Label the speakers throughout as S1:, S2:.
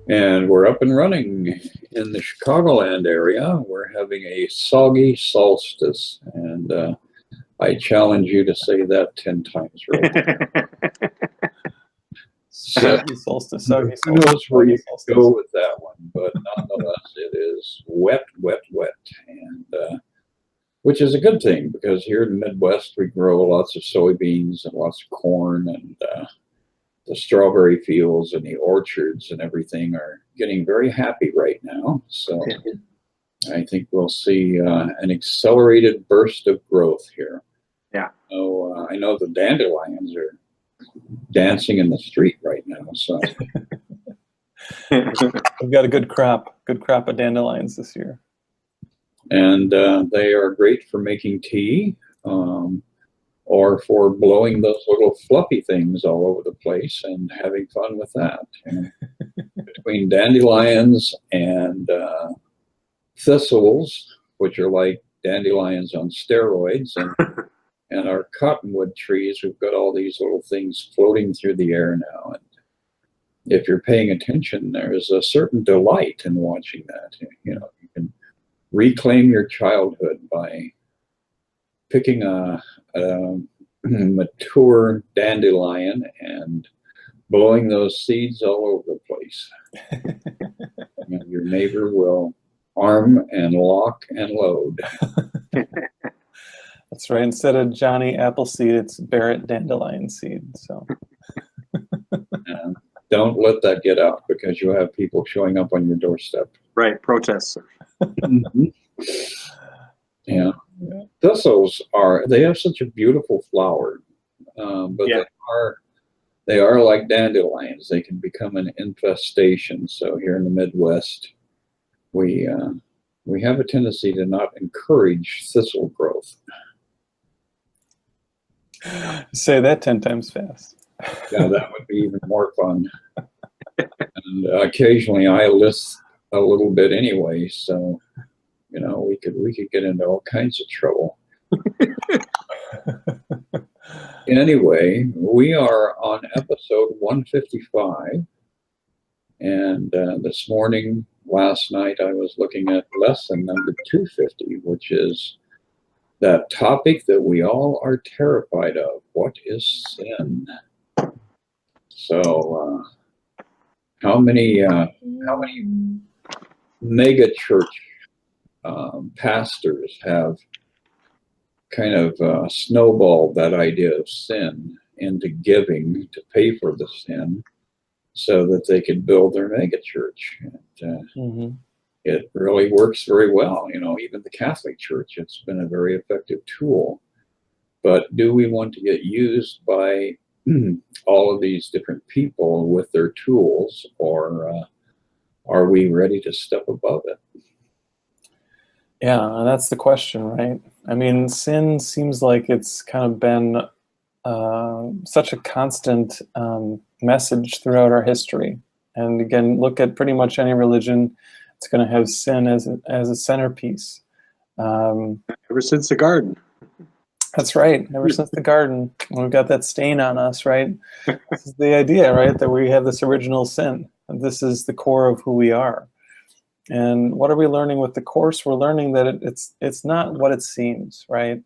S1: And we're up and running in the Chicagoland area. We're having a soggy solstice, and I challenge you to say that 10 times right. So
S2: Soggy solstice, soggy
S1: who knows
S2: solstice,
S1: where
S2: soggy
S1: you
S2: solstice.
S1: go with that one, but nonetheless, it is wet, wet, wet, and which is a good thing because here in the Midwest we grow lots of soybeans and lots of corn, and the strawberry fields and the orchards and everything are getting very happy right now. So I think we'll see an accelerated burst of growth here.
S2: Yeah.
S1: So I know the dandelions are dancing in the street right now. So
S2: We've got a good crop of dandelions this year.
S1: And they are great for making tea, or for blowing those little fluffy things all over the place and having fun with that. And between dandelions and thistles, which are like dandelions on steroids, and our cottonwood trees, we've got all these little things floating through the air now. And if you're paying attention, there's a certain delight in watching that. You know, you can reclaim your childhood by picking a mature dandelion and blowing those seeds all over the place. And your neighbor will arm and lock and load.
S2: That's right. Instead of Johnny Appleseed, it's Barret dandelion seed. So
S1: And don't let that get out, because you'll have people showing up on your doorstep.
S3: Right, protests.
S1: Mm-hmm. Yeah. Thistles they have such a beautiful flower, but
S3: Yeah.
S1: they are like dandelions. They can become an infestation. So here in the Midwest, we have a tendency to not encourage thistle growth.
S2: say that 10 times fast.
S1: Yeah, that would be even more fun. And occasionally I list a little bit anyway, so you know we could get into all kinds of trouble. Anyway, we are on episode 155, and this morning, last night, I was looking at lesson number 250, which is that topic that we all are terrified of. What is sin? So, how many mega church pastors have kind of snowballed that idea of sin into giving to pay for the sin so that they could build their mega church? And, it really works very well. You know, even the Catholic Church, it's been a very effective tool. But do we want to get used by all of these different people with their tools, or are we ready to step above it?
S2: Yeah, and that's the question, right? I mean, sin seems like it's kind of been such a constant message throughout our history. And again, look at pretty much any religion, it's going to have sin as a centerpiece.
S3: Ever since the garden.
S2: That's right. Ever since the garden, we've got that stain on us, right? This is the idea, right? That we have this original sin. And this is the core of who we are. And what are we learning with the Course? We're learning that it's not what it seems, right?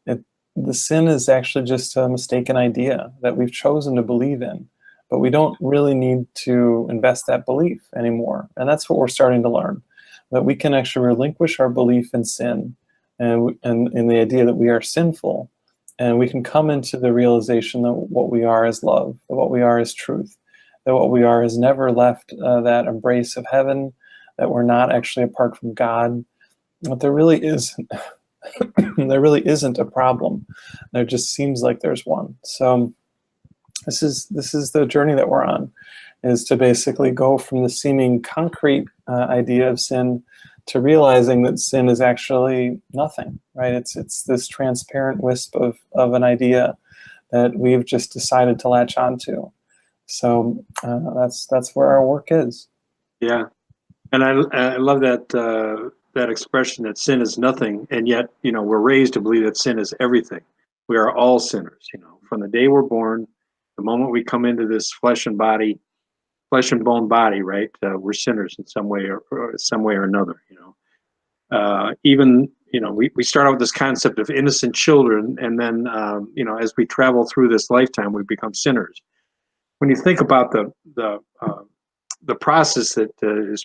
S2: The sin is actually just a mistaken idea that we've chosen to believe in, but we don't really need to invest that belief anymore. And that's what we're starting to learn, that we can actually relinquish our belief in sin and in the idea that we are sinful, and we can come into the realization that what we are is love, that what we are is truth, that what we are has never left that embrace of heaven, that we're not actually apart from God, but there really isn't a problem. There just seems like there's one. So this is the journey that we're on, is to basically go from the seeming concrete idea of sin to realizing that sin is actually nothing, right? It's this transparent wisp of an idea that we've just decided to latch onto. So that's where our work is.
S3: Yeah, and I love that that expression that sin is nothing, and yet we're raised to believe that sin is everything. We are all sinners. From the day we're born, the moment we come into this flesh and body, flesh and bone body, right? We're sinners in some way or another, you know. Even, you know, we start out with this concept of innocent children, and then, you know, as we travel through this lifetime, we become sinners. When you think about the process that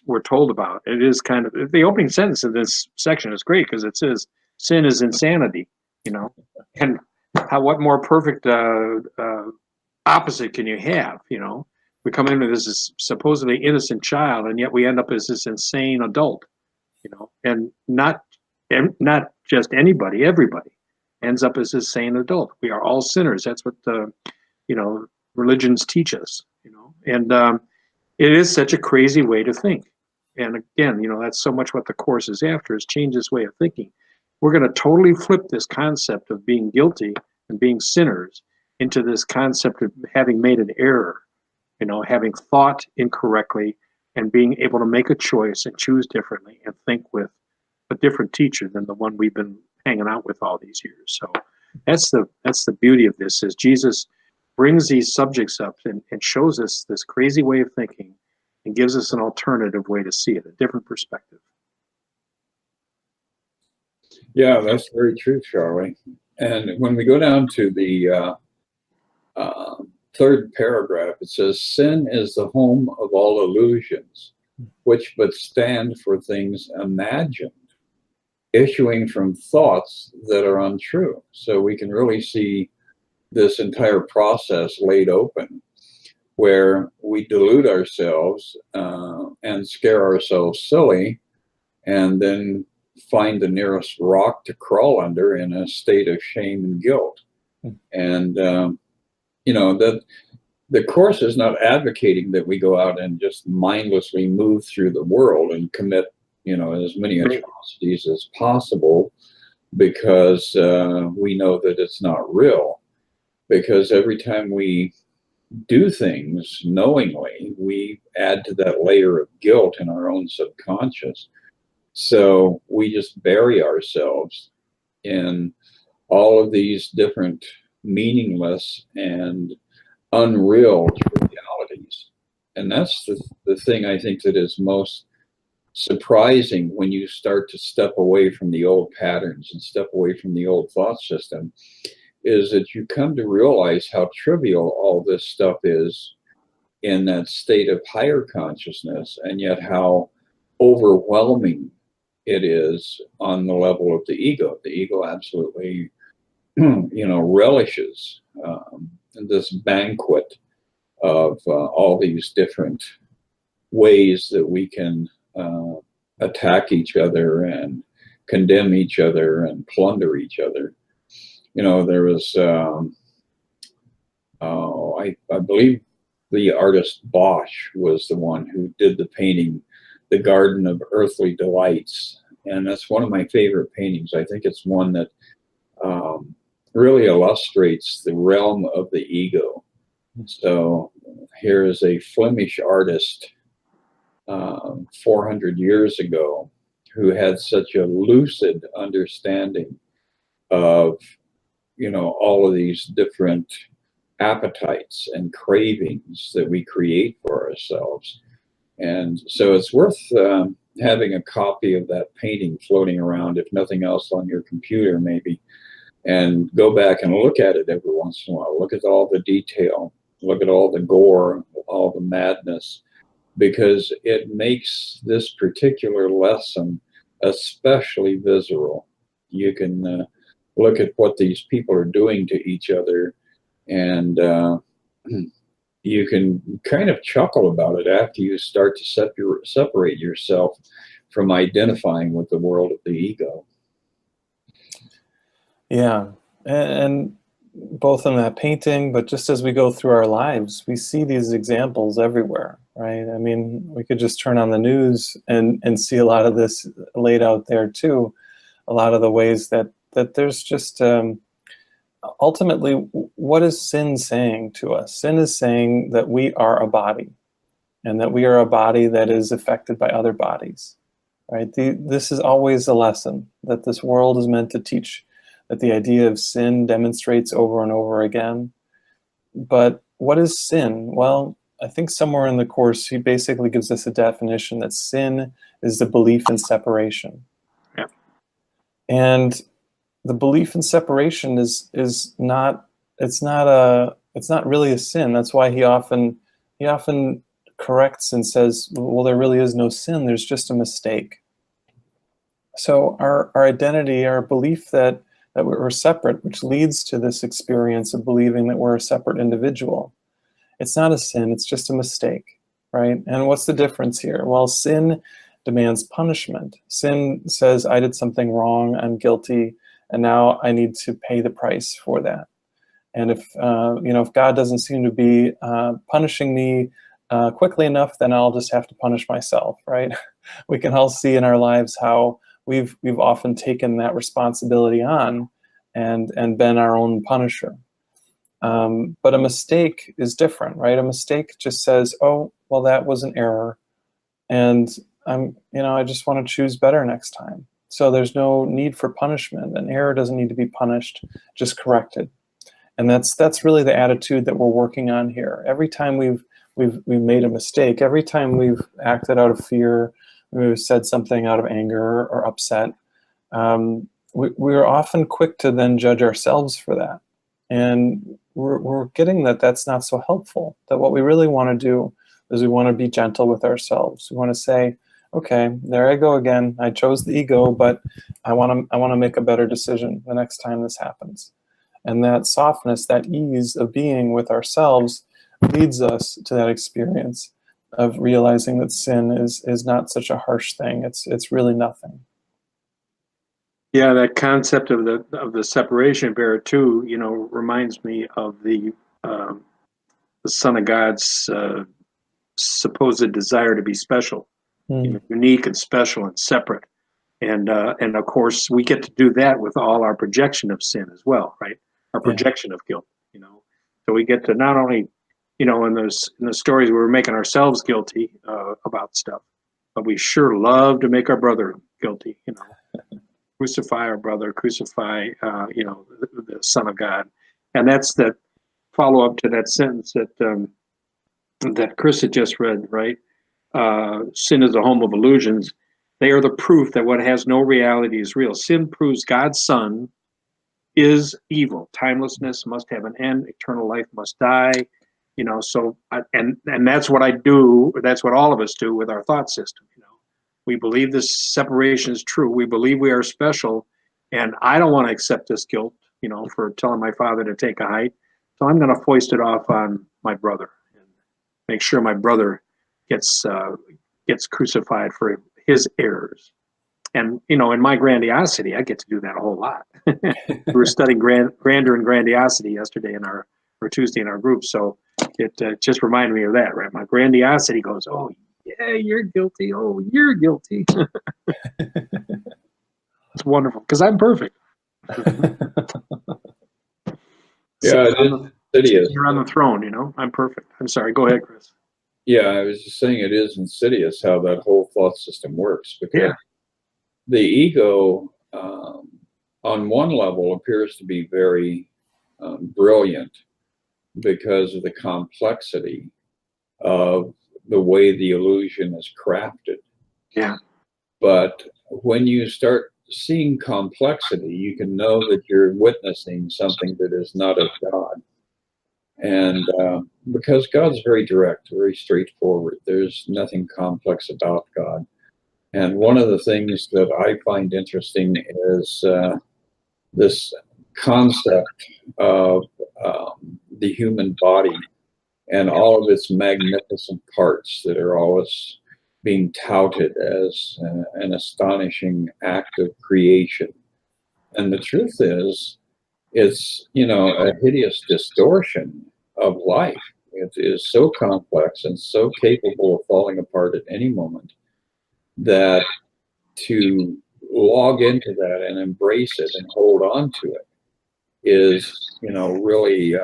S3: we're told about, it is kind of, the opening sentence of this section is great because it says, sin is insanity, you know, and what more perfect opposite can you have, you know? We come into this supposedly innocent child, and yet we end up as this insane adult, you know, and not just anybody, everybody ends up as this insane adult. We are all sinners. That's what you know, religions teach us, you know, and it is such a crazy way to think. And again, you know, that's so much what the Course is after, is change this way of thinking. We're going to totally flip this concept of being guilty and being sinners into this concept of having made an error, you know, having thought incorrectly and being able to make a choice and choose differently and think with a different teacher than the one we've been hanging out with all these years. So that's the beauty of this, is Jesus brings these subjects up and shows us this crazy way of thinking and gives us an alternative way to see it, a different perspective.
S1: Yeah, that's very true, Charlie. And when we go down to the third paragraph, it says, sin is the home of all illusions, which but stand for things imagined, issuing from thoughts that are untrue. So we can really see this entire process laid open, where we delude ourselves and scare ourselves silly, and then find the nearest rock to crawl under in a state of shame and guilt. And you know, that the Course is not advocating that we go out and just mindlessly move through the world and commit, you know, as many atrocities as possible, because we know that it's not real. Because every time we do things knowingly, we add to that layer of guilt in our own subconscious. So we just bury ourselves in all of these different meaningless and unreal trivialities. And that's the thing I think that is most surprising when you start to step away from the old patterns and step away from the old thought system, is that you come to realize how trivial all this stuff is in that state of higher consciousness, and yet how overwhelming it is on the level of the ego. The ego absolutely, you know, relishes this banquet of all these different ways that we can attack each other and condemn each other and plunder each other. You know, there was, I believe the artist Bosch was the one who did the painting, The Garden of Earthly Delights. And that's one of my favorite paintings. I think it's one that really illustrates the realm of the ego. So here is a Flemish artist 400 years ago who had such a lucid understanding of, you know, all of these different appetites and cravings that we create for ourselves. And so it's worth having a copy of that painting floating around, if nothing else on your computer maybe, and go back and look at it every once in a while. Look at all the detail, look at all the gore, all the madness, because it makes this particular lesson especially visceral. You can look at what these people are doing to each other, and you can kind of chuckle about it after you start to separate yourself from identifying with the world of the ego.
S2: Yeah, and both in that painting, but just as we go through our lives, we see these examples everywhere, right? I mean, we could just turn on the news and see a lot of this laid out there too. A lot of the ways that there's just, ultimately, what is sin saying to us? Sin is saying that we are a body, and that we are a body that is affected by other bodies, right? This is always a lesson that this world is meant to teach, that the idea of sin demonstrates over and over again. But what is sin? Well, I think somewhere in the course, he basically gives us a definition that sin is the belief in separation.
S3: Yeah.
S2: And the belief in separation is not, it's not really a sin. That's why he often corrects and says, well, there really is no sin, there's just a mistake. So our identity, our belief that we're separate, which leads to this experience of believing that we're a separate individual, it's not a sin, it's just a mistake, right? And what's the difference here? Well, sin demands punishment. Sin says, I did something wrong, I'm guilty, and now I need to pay the price for that. And if if God doesn't seem to be punishing me quickly enough, then I'll just have to punish myself, right? We can all see in our lives how we've often taken that responsibility on and been our own punisher. But a mistake is different, right? A mistake just says, oh, well, that was an error, and I just want to choose better next time. So there's no need for punishment. An error doesn't need to be punished, just corrected. And that's really the attitude that we're working on here. Every time we've made a mistake, every time we've acted out of fear, we've said something out of anger or upset, we're often quick to then judge ourselves for that. And we're getting that that's not so helpful, that what we really want to do is we want to be gentle with ourselves. We want to say, okay, there I go again. I chose the ego, but I want to make a better decision the next time this happens. And that softness, that ease of being with ourselves leads us to that experience of realizing that sin is not such a harsh thing. It's really nothing.
S3: Yeah, that concept of the separation, Barret, too, reminds me of the Son of God's supposed desire to be special, unique and special and separate, and of course we get to do that with all our projection of sin as well, right? Our projection of guilt, So we get to not only, in the stories we were making ourselves guilty about stuff, but we sure love to make our brother guilty, Crucify our brother, crucify, the Son of God. And that's that follow-up to that sentence that Chris had just read, right? Sin is a home of illusions. They are the proof that what has no reality is real. Sin proves God's Son is evil. Timelessness must have an end. Eternal life must die. And that's what I do. That's what all of us do with our thought system, We believe this separation is true. We believe we are special, and I don't want to accept this guilt, for telling my father to take a hike. So I'm going to foist it off on my brother and make sure my brother gets crucified for his errors. And in my grandiosity, I get to do that a whole lot. We were studying grandeur and grandiosity yesterday or Tuesday in our group, so it just reminded me of that, right? My grandiosity goes, oh, yeah, you're guilty. Oh, you're guilty. It's wonderful because I'm perfect.
S1: Yeah, it is insidious.
S3: You're on the throne, I'm perfect. I'm sorry. Go ahead, Chris.
S1: Yeah, I was just saying it is insidious how that whole thought system works, because the ego, on one level, appears to be very brilliant because of the complexity of the way the illusion is crafted.
S3: Yeah.
S1: But when you start seeing complexity, you can know that you're witnessing something that is not of God. And because God's very direct, very straightforward, there's nothing complex about God. And one of the things that I find interesting is this concept of the human body and all of its magnificent parts that are always being touted as an astonishing act of creation. And the truth is, it's, a hideous distortion of life. It is so complex and so capable of falling apart at any moment that to log into that and embrace it and hold on to it is, really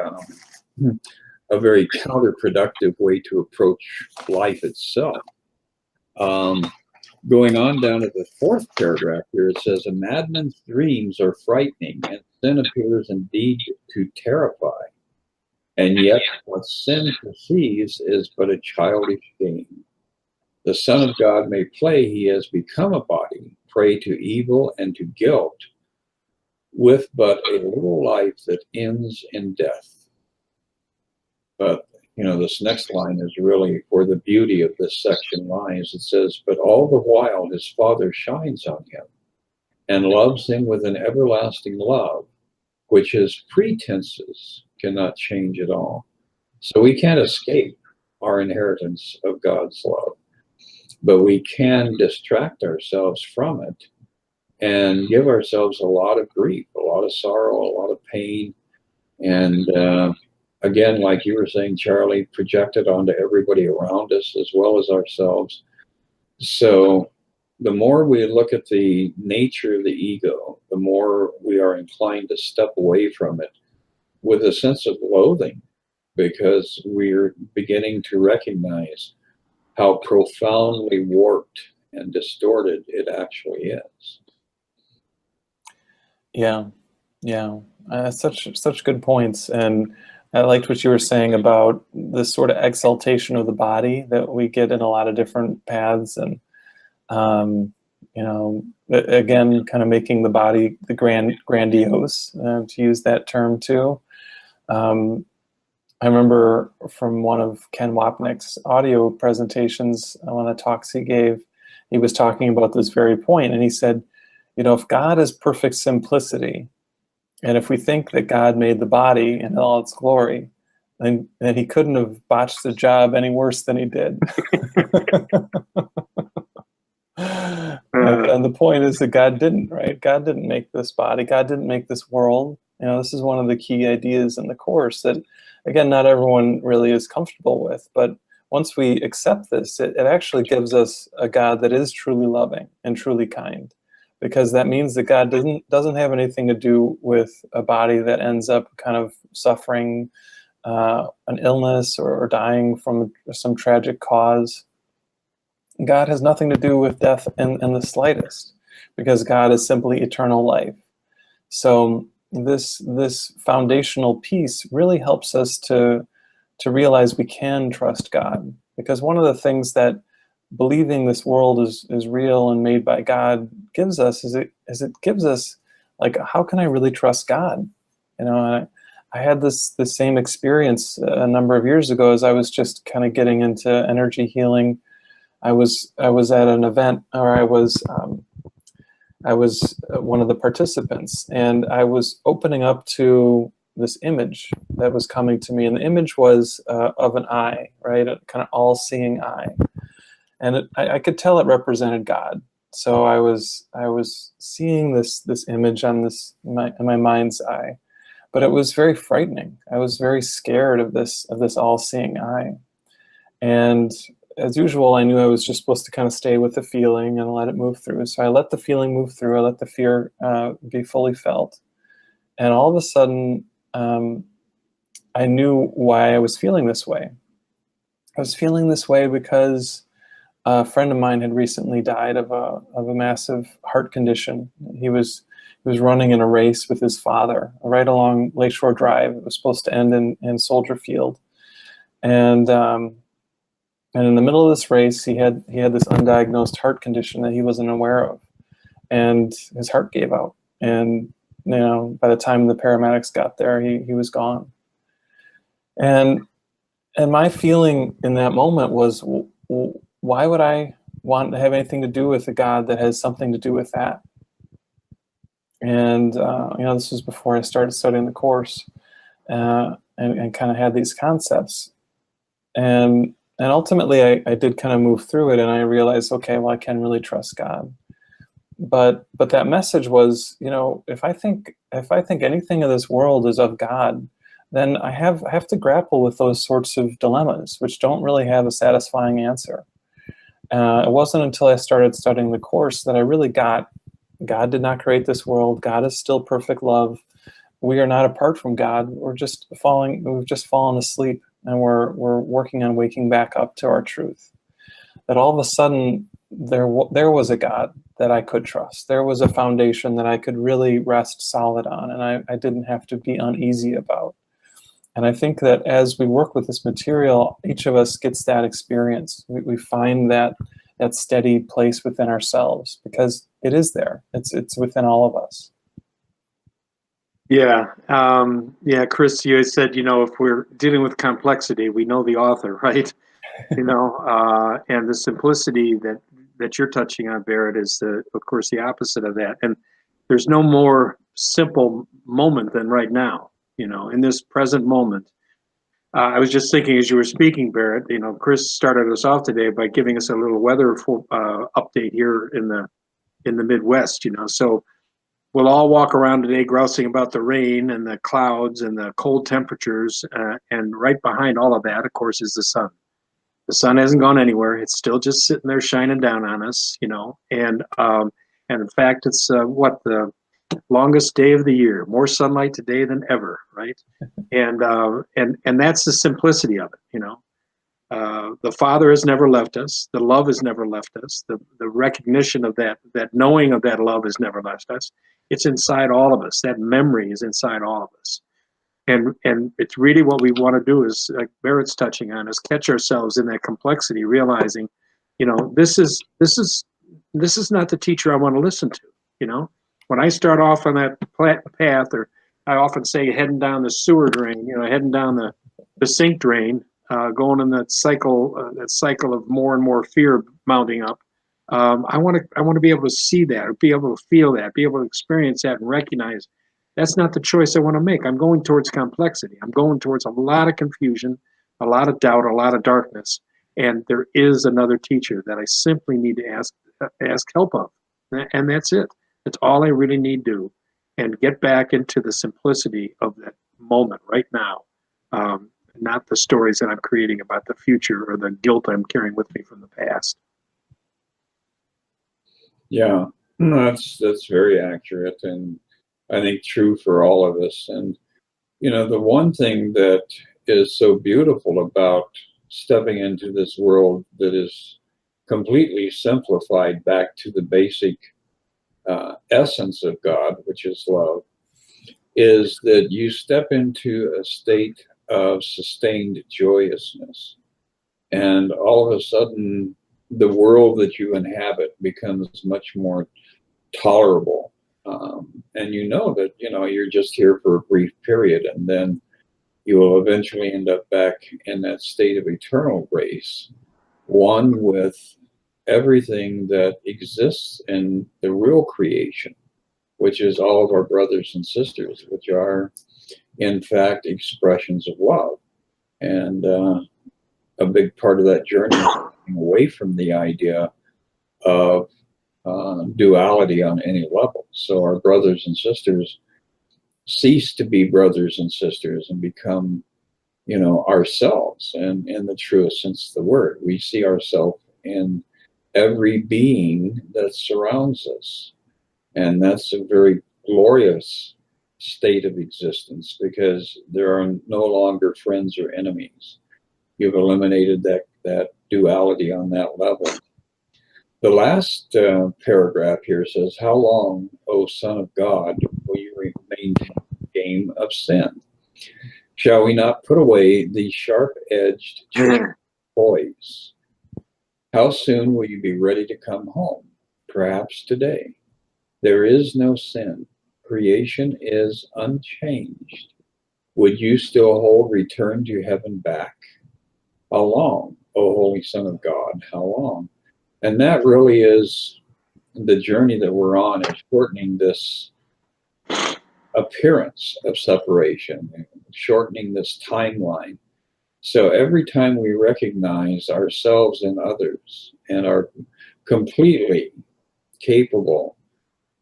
S1: a very counterproductive way to approach life itself. Going on down to the fourth paragraph here, it says, a madman's dreams are frightening, and sin appears indeed to terrify. And yet what sin perceives is but a childish game. The Son of God may play he has become a body, prey to evil and to guilt, with but a little life that ends in death. But, this next line is really where the beauty of this section lies. It says, but all the while his Father shines on him and loves him with an everlasting love, which his pretenses cannot change at all. So we can't escape our inheritance of God's love, but we can distract ourselves from it and give ourselves a lot of grief, a lot of sorrow, a lot of pain. And again, like you were saying, Charlie, projected onto everybody around us as well as ourselves. So the more we look at the nature of the ego, the more we are inclined to step away from it with a sense of loathing, because we're beginning to recognize how profoundly warped and distorted it actually is.
S2: Yeah, such good points. And I liked what you were saying about this sort of exaltation of the body that we get in a lot of different paths, and again, kind of making the body the grandiose, to use that term too. I remember from one of Ken Wapnick's audio presentations, one of the talks he gave, he was talking about this very point, and he said, if God is perfect simplicity, and if we think that God made the body in all its glory, then he couldn't have botched the job any worse than he did. And the point is that God didn't, right? God didn't make this body. God didn't make this world. This is one of the key ideas in the Course that, again, not everyone really is comfortable with. But once we accept this, it actually gives us a God that is truly loving and truly kind, because that means that God doesn't have anything to do with a body that ends up kind of suffering an illness or dying from some tragic cause. God has nothing to do with death in the slightest, because God is simply eternal life. So this foundational piece really helps us to realize we can trust God, because one of the things that believing this world is real and made by God gives us is it gives us, like, how can I really trust God? And I had this same experience a number of years ago as I was just kind of getting into energy healing. I was at an event, or I was one of the participants, and I was opening up to this image that was coming to me, and the image was of an eye, right, a kind of all-seeing eye, and I could tell it represented God. So I was seeing this image on in my mind's eye, but it was very frightening. I was very scared of this all-seeing eye, and as usual, I knew I was just supposed to kind of stay with the feeling and let it move through. So I let the feeling move through. I let the fear be fully felt. And all of a sudden, I knew why I was feeling this way. I was feeling this way because a friend of mine had recently died of a massive heart condition. He was running in a race with his father right along Lakeshore Drive. It was supposed to end in Soldier Field. And in the middle of this race, he had this undiagnosed heart condition that he wasn't aware of, and his heart gave out. And by the time the paramedics got there, he was gone. And my feeling in that moment was, why would I want to have anything to do with a God that has something to do with that? And this was before I started studying the Course, and kind of had these concepts. And ultimately, I did kind of move through it, and I realized, okay, well, I can really trust God. But that message was, if I think anything in this world is of God, then I have to grapple with those sorts of dilemmas, which don't really have a satisfying answer. It wasn't until I started studying the Course that I really got, God did not create this world. God is still perfect love. We are not apart from God. We've just fallen asleep. And we're working on waking back up to our truth. That all of a sudden there was a God that I could trust. There was a foundation that I could really rest solid on, and I didn't have to be uneasy about. And I think that as we work with this material, each of us gets that experience. We find that steady place within ourselves, because it is there. It's within all of us.
S3: Yeah. Yeah, Chris, you said, if we're dealing with complexity, we know the author, right? And the simplicity that you're touching on, Barret, is of course the opposite of that. And there's no more simple moment than right now, in this present moment. I was just thinking as you were speaking, Barret, Chris started us off today by giving us a little weather update here in the Midwest, so we'll all walk around today grousing about the rain and the clouds and the cold temperatures, and right behind all of that, of course, is the sun. The sun hasn't gone anywhere. It's still just sitting there shining down on us, and in fact, it's the longest day of the year, more sunlight today than ever, right? And that's the simplicity of it, the Father has never left us. The love has never left us. The recognition of that knowing of that love has never left us. It's inside all of us. That memory is inside all of us. And it's really what we want to do is, like Barrett's touching on, is catch ourselves in that complexity, realizing, this is not the teacher I want to listen to. When I start off on that path, or I often say heading down the sewer drain, heading down the sink drain, going in that cycle of more and more fear mounting up. I want to be able to see that, or be able to feel that, be able to experience that, and recognize that's not the choice I want to make. I'm going towards complexity. I'm going towards a lot of confusion, a lot of doubt, a lot of darkness. And there is another teacher that I simply need to ask help of. And that's it. That's all I really need to do. And get back into the simplicity of that moment right now. Not the stories that I'm creating about the future, or the guilt I'm carrying with me from the past.
S1: Yeah, that's very accurate, and I think true for all of us. And the one thing that is so beautiful about stepping into this world that is completely simplified back to the basic essence of God, which is love, is that you step into a state of sustained joyousness, and all of a sudden the world that you inhabit becomes much more tolerable, and that you're just here for a brief period, and then you will eventually end up back in that state of eternal grace, one with everything that exists in the real creation, which is all of our brothers and sisters, which are in fact expressions of love. And a big part of that journey is getting away from the idea of duality on any level. So our brothers and sisters cease to be brothers and sisters and become, ourselves, and in the truest sense of the word. We see ourselves in every being that surrounds us. And that's a very glorious state of existence, because there are no longer friends or enemies. You've eliminated that duality on that level. The last paragraph here says, "How long, O Son of God, will you remain in the game of sin? Shall we not put away these sharp-edged toys? How soon will you be ready to come home? Perhaps today. There is no sin. Creation is unchanged. Would you still hold return to heaven back? How long, O Holy Son of God, how long?" And that really is the journey that we're on, is shortening this appearance of separation, shortening this timeline. So every time we recognize ourselves and others and are completely capable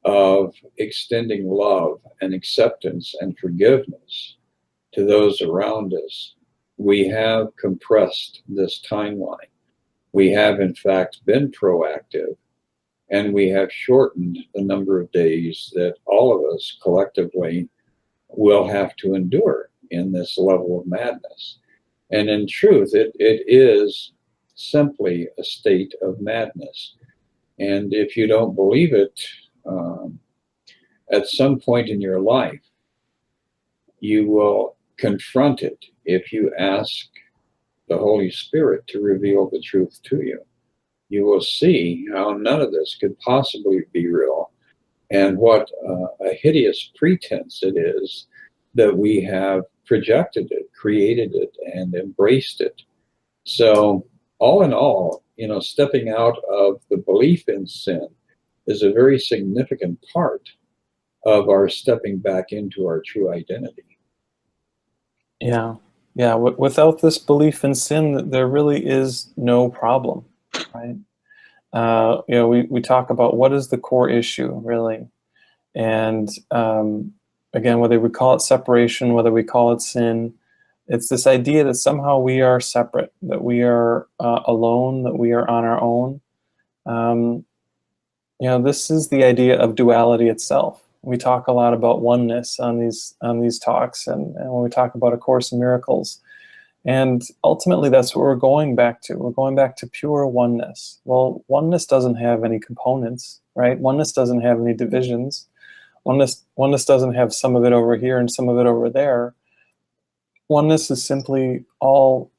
S1: of extending love and acceptance and forgiveness to those around us, we have compressed this timeline. We have, in fact, been proactive, and we have shortened the number of days that all of us collectively will have to endure in this level of madness. And in truth, it is simply a state of madness. And if you don't believe it, at some point in your life, you will confront it if you ask the Holy Spirit to reveal the truth to you. You will see how none of this could possibly be real, and what a hideous pretense it is that we have projected it, created it, and embraced it. So all in all, stepping out of the belief in sin is a very significant part of our stepping back into our true identity.
S2: Yeah. Yeah. Without this belief in sin, there really is no problem, right? We talk about what is the core issue, really. And again, whether we call it separation, whether we call it sin, it's this idea that somehow we are separate, that we are alone, that we are on our own. This is the idea of duality itself. We talk a lot about oneness on these talks, and when we talk about A Course in Miracles. And ultimately, that's what we're going back to. We're going back to pure oneness. Well, oneness doesn't have any components, right? Oneness doesn't have any divisions. Oneness doesn't have some of it over here and some of it over there. Oneness is simply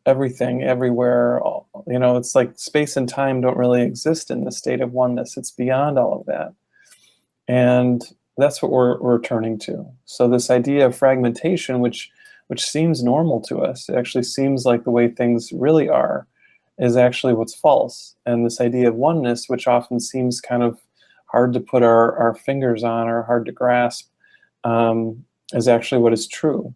S2: everything, everywhere. It's like space and time don't really exist in the state of oneness. It's beyond all of that. And that's what we're turning to. So this idea of fragmentation, which seems normal to us, it actually seems like the way things really are, is actually what's false. And this idea of oneness, which often seems kind of hard to put our fingers on or hard to grasp, is actually what is true.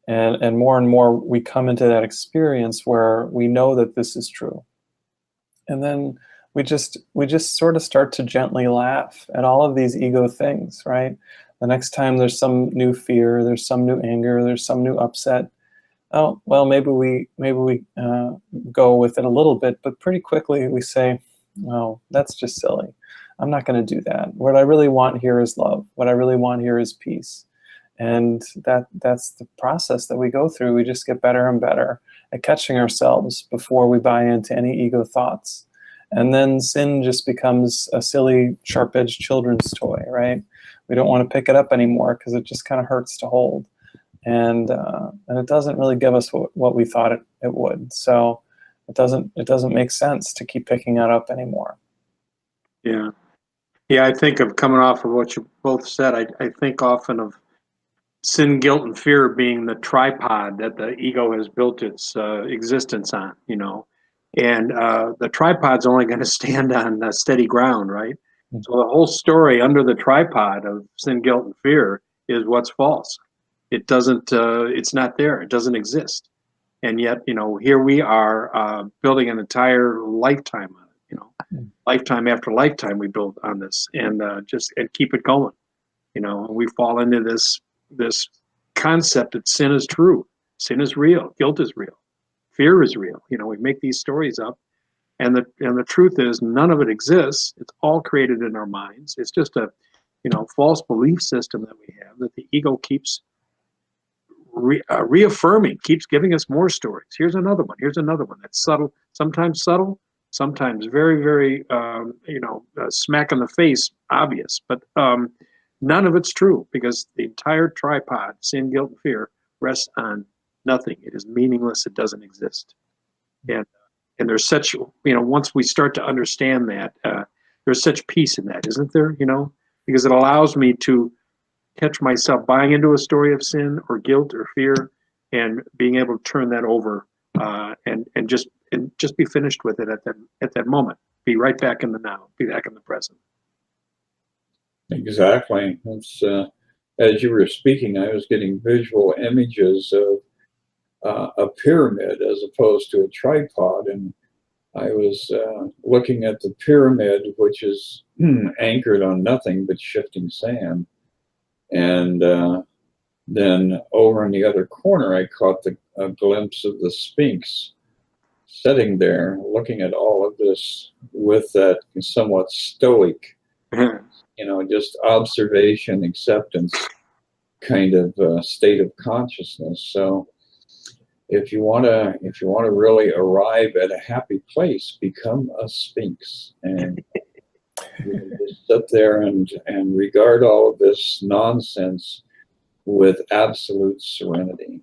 S2: And more we come into that experience where we know that this is true. And then we just sort of start to gently laugh at all of these ego things, right? The next time there's some new fear, there's some new anger, there's some new upset. Oh, well, maybe we go with it a little bit, but pretty quickly we say, oh, that's just silly. I'm not going to do that. What I really want here is love. What I really want here is peace. And that's the process that we go through. We just get better and better at catching ourselves before we buy into any ego thoughts. And then sin just becomes a silly, sharp-edged children's toy, right? We don't want to pick it up anymore because it just kind of hurts to hold. And it doesn't really give us what we thought it would. So it doesn't make sense to keep picking it up anymore.
S3: Yeah. Yeah, I think of coming off of what you both said, I think often of sin, guilt, and fear being the tripod that the ego has built its existence on, and the tripod's only going to stand on steady ground, right? So the whole story under the tripod of sin, guilt, and fear is what's false. It doesn't, it's not there. It doesn't exist. And yet, here we are building an entire lifetime on it, lifetime after lifetime we build on this, and keep it going, and we fall into this concept that sin is true, sin is real, guilt is real, fear is real. We make these stories up, and the truth is none of it exists. It's all created in our minds. It's just a false belief system that we have, that the ego keeps reaffirming, keeps giving us more stories. Here's another one. Here's another one. That's subtle, sometimes very, very smack in the face, obvious, but none of it's true, because the entire tripod, sin, guilt, and fear, rests on nothing. It is meaningless. It doesn't exist. And there's such, once we start to understand that, there's such peace in that, isn't there? Because it allows me to catch myself buying into a story of sin or guilt or fear, and being able to turn that over and just be finished with it at that moment. Be right back in the now. Be back in the present.
S1: Exactly. It's, as you were speaking, I was getting visual images of a pyramid as opposed to a tripod, and I was looking at the pyramid, which is anchored on nothing but shifting sand. And then over in the other corner, I caught a glimpse of the Sphinx sitting there looking at all of this with that somewhat stoic, just observation, acceptance kind of state of consciousness. So if you want to really arrive at a happy place, become a Sphinx, and you can just sit there and regard all of this nonsense with absolute serenity.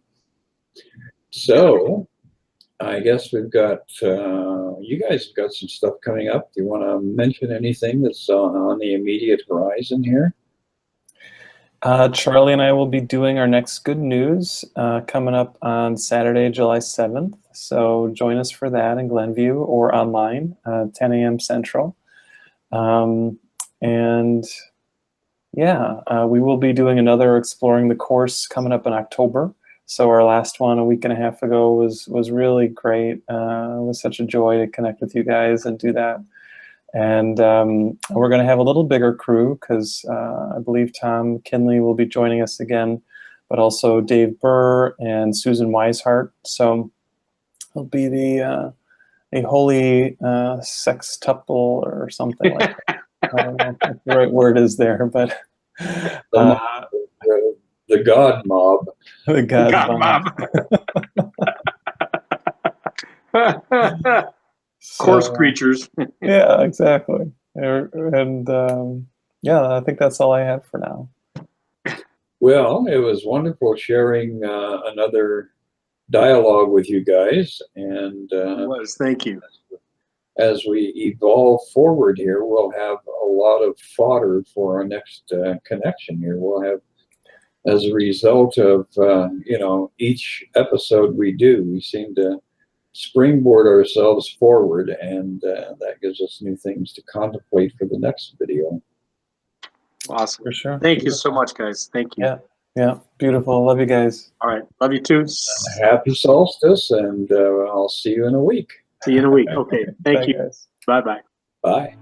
S1: So I guess we've got, you guys have got some stuff coming up. Do you want to mention anything that's on the immediate horizon here?
S2: Charlie and I will be doing our next Good News coming up on Saturday, July 7th. So join us for that in Glenview or online, 10 a.m. Central. And yeah, we will be doing another Exploring the Course coming up in October. So our last one a week and a half ago was really great. It was such a joy to connect with you guys and do that. And we're going to have a little bigger crew because I believe Tom Kinley will be joining us again, but also Dave Burr and Susan Weishart. So it'll be the a holy sextuple or something like that. I don't know if the right word is there, but
S1: The God Mob.
S2: the God
S3: mob. Course creatures.
S2: Yeah, exactly. And yeah, I think that's all I have for now.
S1: Well, it was wonderful sharing another dialogue with you guys. And
S3: It was. Thank you.
S1: As we evolve forward here, we'll have a lot of fodder for our next connection here. We'll have, as a result of, each episode we do, we seem to springboard ourselves forward, and that gives us new things to contemplate for the next video.
S3: Awesome.
S2: For sure.
S3: Thank you so much, guys. Thank you.
S2: Yeah, beautiful. Love you guys.
S3: All right. Love you too.
S1: Happy solstice, and I'll see you in a week.
S3: See you in a week. Okay. Thank
S2: Bye,
S3: you.
S2: guys.
S3: Bye-bye.
S1: Bye.